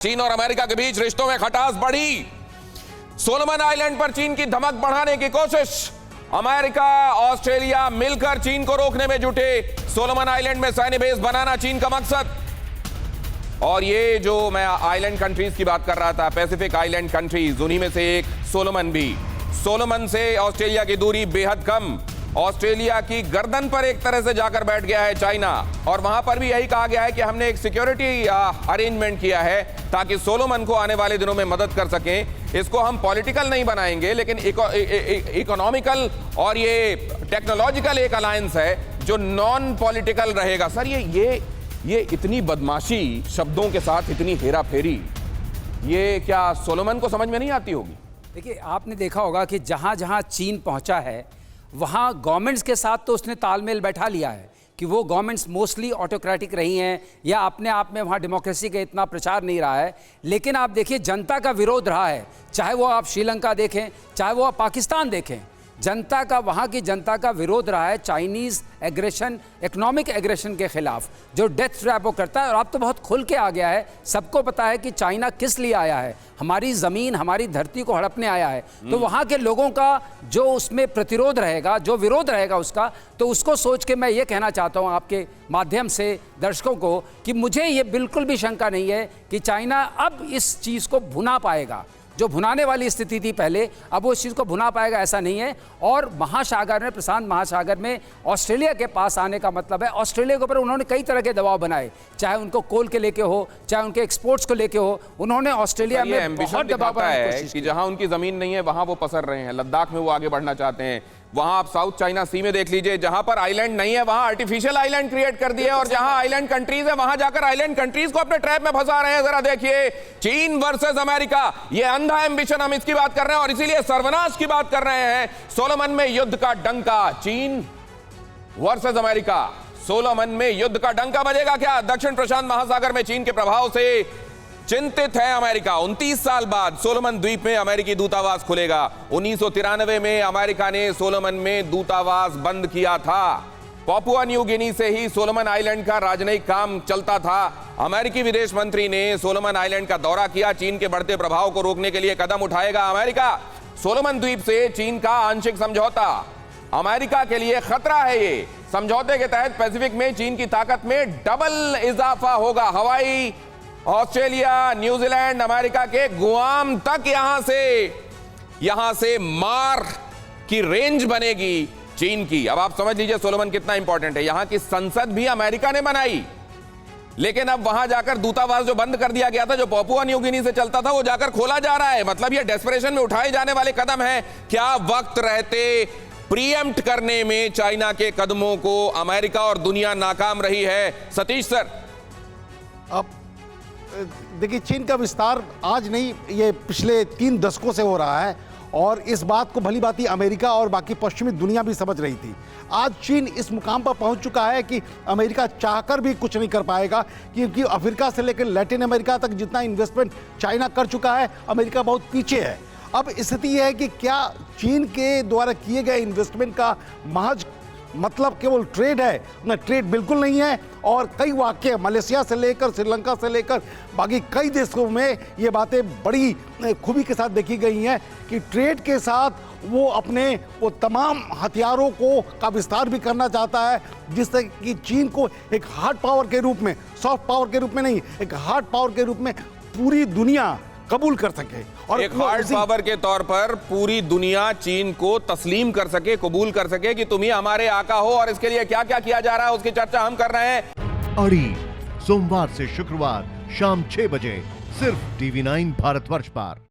चीन और अमेरिका के बीच रिश्तों में खटास बढ़ी। सोलोमन आइलैंड पर चीन की धमक बढ़ाने की कोशिश। अमेरिका ऑस्ट्रेलिया मिलकर चीन को रोकने में जुटे। सोलोमन आइलैंड में सैन्य बेस बनाना चीन का मकसद। और ये जो मैं आइलैंड कंट्रीज की बात कर रहा था, पैसिफिक आइलैंड कंट्रीज, उन्हीं में से एक सोलोमन भी। सोलोमन से ऑस्ट्रेलिया की दूरी बेहद कम। ऑस्ट्रेलिया की गर्दन पर एक तरह से जाकर बैठ गया है चाइना, और वहां पर भी यही कहा गया है कि हमने एक सिक्योरिटी अरेंजमेंट किया है ताकि सोलोमन को आने वाले दिनों में मदद कर सकें। इसको हम पॉलिटिकल नहीं बनाएंगे, लेकिन इकोनॉमिकल और ये टेक्नोलॉजिकल एक अलायंस है जो नॉन पॉलिटिकल रहेगा। सर ये इतनी बदमाशी शब्दों के साथ, इतनी हेरा फेरी, ये क्या सोलोमन को समझ में नहीं आती होगी? देखिए, आपने देखा होगा कि जहां जहां चीन पहुंचा है वहाँ गवर्नमेंट्स के साथ तो उसने तालमेल बैठा लिया है कि वो गवर्नमेंट्स मोस्टली ऑटोक्रेटिक रही हैं या अपने आप में वहाँ डेमोक्रेसी का इतना प्रचार नहीं रहा है। लेकिन आप देखिए, जनता का विरोध रहा है, चाहे वो आप श्रीलंका देखें, चाहे वो आप पाकिस्तान देखें। जनता का, वहाँ की जनता का विरोध रहा है चाइनीज़ एग्रेशन, इकोनॉमिक एग्रेशन के खिलाफ, जो डेथ ट्रैप वो करता है। और अब तो बहुत खुल के आ गया है, सबको पता है कि चाइना किस लिए आया है, हमारी ज़मीन, हमारी धरती को हड़पने आया है। तो वहाँ के लोगों का जो उसमें प्रतिरोध रहेगा, जो विरोध रहेगा उसका, तो उसको सोच के मैं ये कहना चाहता हूँ आपके माध्यम से दर्शकों को कि मुझे ये बिल्कुल भी शंका नहीं है कि चाइना अब इस चीज़ को भुना पाएगा। जो भुनाने वाली स्थिति थी पहले, अब वो इस चीज़ को भुना पाएगा ऐसा नहीं है। और महासागर में, प्रशांत महासागर में ऑस्ट्रेलिया के पास आने का मतलब है ऑस्ट्रेलिया के ऊपर उन्होंने कई तरह के दबाव बनाए, चाहे उनको कोल के लेके हो, चाहे उनके एक्सपोर्ट्स को लेके हो। उन्होंने ऑस्ट्रेलिया में बहुत दबाव बनाने की कोशिश की। जहां उनकी जमीन नहीं है वहां वो पसर रहे हैं। लद्दाख में वो आगे बढ़ना चाहते हैं। वहां आप साउथ चाइना सी में देख लीजिए, जहां पर आइलैंड नहीं है वहां आर्टिफिशियल आइलैंड क्रिएट कर दिए, और जहां आइलैंड कंट्रीज है वहां जाकर आइलैंड कंट्रीज को अपने ट्रैप में फंसा रहे हैं। जरा देखिए, चीन वर्सेस अमेरिका, ये अंधा एम्बिशन, हम इसकी बात कर रहे हैं और इसीलिए सर्वनाश की बात कर रहे हैं। सोलोमन में युद्ध का डंका, चीन वर्सेस अमेरिका। सोलोमन में युद्ध का डंका बजेगा क्या? दक्षिण प्रशांत महासागर में चीन के प्रभाव से चिंतित है अमेरिका। 29 साल बाद सोलोमन द्वीप में अमेरिकी दूतावास खुलेगा। 1993 में अमेरिका ने सोलोमन में दूतावास बंद किया था। पापुआ न्यू गिनी से ही सोलोमन आइलैंड का राजनयिक काम चलता था। अमेरिकी विदेश मंत्री ने सोलोमन आइलैंड का दौरा किया। चीन के बढ़ते प्रभाव को रोकने के लिए कदम उठाएगा अमेरिका। सोलोमन द्वीप से चीन का आंशिक समझौता अमेरिका के लिए खतरा है। ये समझौते के तहत पैसिफिक में चीन की ताकत में डबल इजाफा होगा। हवाई, ऑस्ट्रेलिया, न्यूजीलैंड, अमेरिका के गुआम तक यहां से मार की रेंज बनेगी चीन की। अब आप समझ लीजिए सोलोमन कितना इंपॉर्टेंट है। यहां की संसद भी अमेरिका ने बनाई, लेकिन अब वहां जाकर दूतावास जो बंद कर दिया गया था, जो पापुआ न्यू गिनी से चलता था, वो जाकर खोला जा रहा है। मतलब ये डेस्परेशन में उठाए जाने वाले कदम है। क्या वक्त रहते प्रीएम्प्ट करने में चाइना के कदमों को अमेरिका और दुनिया नाकाम रही है? सतीश सर, अब देखिए, चीन का विस्तार आज नहीं, ये पिछले 3 दशकों से हो रहा है, और इस बात को भली भांति अमेरिका और बाकी पश्चिमी दुनिया भी समझ रही थी। आज चीन इस मुकाम पर पहुंच चुका है कि अमेरिका चाहकर भी कुछ नहीं कर पाएगा, क्योंकि अफ्रीका से लेकर लैटिन अमेरिका तक जितना इन्वेस्टमेंट चाइना कर चुका है, अमेरिका बहुत पीछे है। अब स्थिति यह है कि क्या चीन के द्वारा किए गए इन्वेस्टमेंट का महज मतलब केवल ट्रेड है? ना, ट्रेड बिल्कुल नहीं है। और कई वाक्य, मलेशिया से लेकर श्रीलंका से लेकर बाकी कई देशों में ये बातें बड़ी खूबी के साथ देखी गई हैं कि ट्रेड के साथ वो अपने वो तमाम हथियारों का विस्तार भी करना चाहता है, जिससे कि चीन को एक हार्ड पावर के रूप में, सॉफ्ट पावर के रूप में नहीं, एक हार्ड पावर के रूप में पूरी दुनिया कबूल कर सके, और एक हार्ड पावर के तौर पर पूरी दुनिया चीन को तस्लीम कर सके, कबूल कर सके कि तुम ही हमारे आका हो। और इसके लिए क्या क्या किया जा रहा है उसकी चर्चा हम कर रहे हैं। अड़ी सोमवार से शुक्रवार शाम 6 बजे सिर्फ TV9 भारतवर्ष पर।